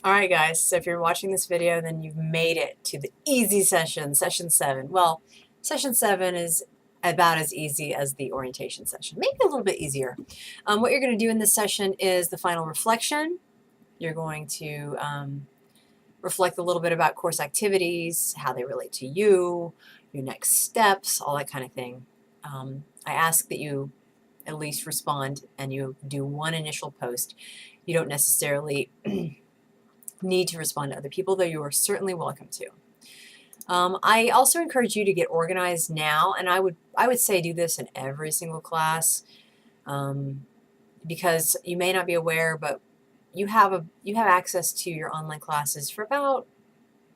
All right, guys, so if you're watching this video, then you've made it to the easy session, session 7. Well, session 7 is about as easy as the orientation session, maybe a little bit easier. What you're going to do in this session is the final reflection. You're going to reflect a little bit about course activities, how they relate to you, your next steps, all that kind of thing. I ask that you at least respond and you do one initial post. You don't necessarily need to respond to other people, though you are certainly welcome to. I also encourage you to get organized now, and I would say do this in every single class, because you may not be aware, but you have access to your online classes for about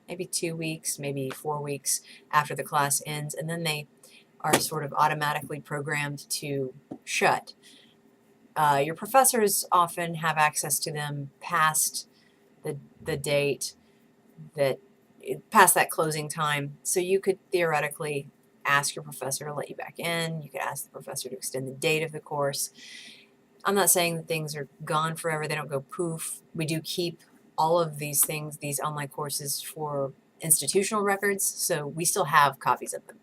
maybe 2 weeks, maybe 4 weeks after the class ends, and then they are sort of automatically programmed to shut. Your professors often have access to them past the date past that closing time. So you could theoretically ask your professor to let you back in. You could ask the professor to extend the date of the course. I'm not saying that things are gone forever. They don't go poof. We do keep all of these things, these online courses, for institutional records, so we still have copies of them.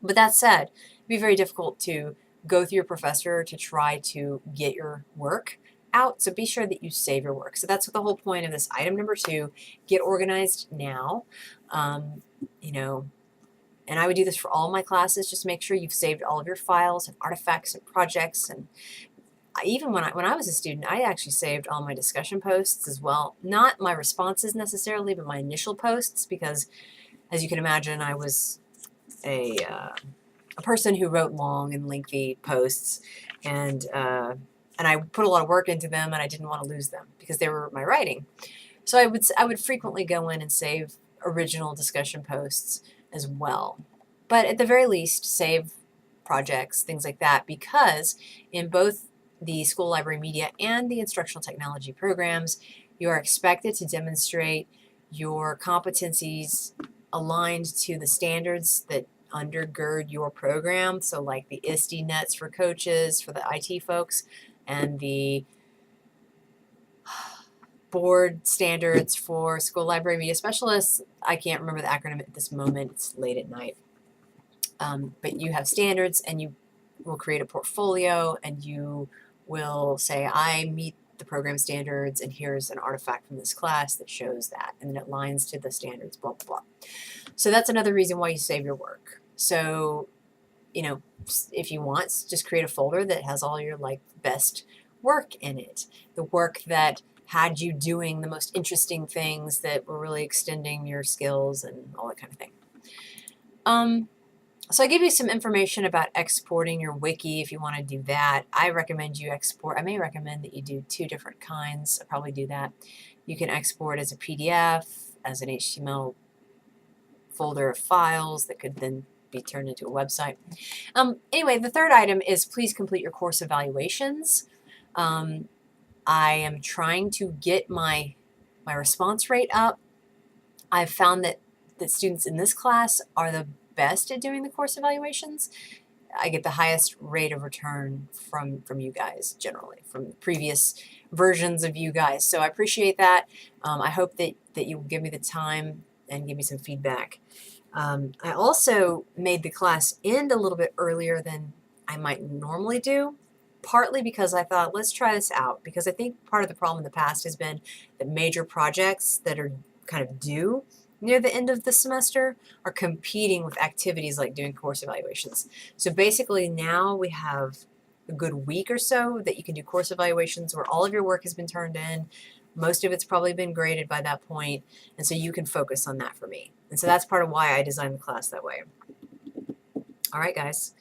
But that said, it'd be very difficult to go through your professor to try to get your work out, so be sure that you save your work. So that's the whole point of this item number 2. Get organized now. You know, and I would do this for all my classes. Just make sure you've saved all of your files and artifacts and projects. And even when I was a student, I actually saved all my discussion posts as well. Not my responses necessarily, but my initial posts, because as you can imagine, I was a person who wrote long and lengthy posts, and I put a lot of work into them, and I didn't want to lose them because they were my writing. So I would frequently go in and save original discussion posts as well. But at the very least, save projects, things like that, because in both the school library media and the instructional technology programs, you are expected to demonstrate your competencies aligned to the standards that undergird your program. So like the ISTE nets for coaches, for the IT folks, and the board standards for school library media specialists. I can't remember the acronym at this moment. It's late at night. But you have standards, and you will create a portfolio, and you will say, I meet the program standards, and here's an artifact from this class that shows that, and it aligns to the standards, blah, blah, blah. So that's another reason why you save your work. So, you know, if you want, just create a folder that has all your best work in it. The work that had you doing the most interesting things that were really extending your skills and all that kind of thing. So I gave you some information about exporting your wiki if you want to do that. I recommend you export. I may recommend that you do 2 different kinds. I'll probably do that. You can export as a PDF, as an HTML folder of files that could then be turned into a website. Anyway, the third item is please complete your course evaluations. I am trying to get my response rate up. I've found that students in this class are the best at doing the course evaluations. I get the highest rate of return from you guys, generally, from previous versions of you guys. So I appreciate that. I hope that you will give me the time and give me some feedback. I also made the class end a little bit earlier than I might normally do, partly because I thought, let's try this out, because I think part of the problem in the past has been that major projects that are kind of due near the end of the semester are competing with activities like doing course evaluations. So basically now we have a good week or so that you can do course evaluations where all of your work has been turned in. Most of it's probably been graded by that point, and so you can focus on that for me. And so that's part of why I designed the class that way. All right, guys.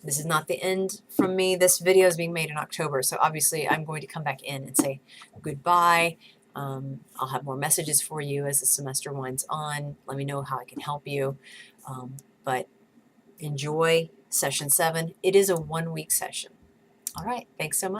This is not the end from me. This video is being made in October, so obviously I'm going to come back in and say goodbye. I'll have more messages for you as the semester winds on. Let me know how I can help you. But enjoy session 7. It is a 1-week session. All right, thanks so much.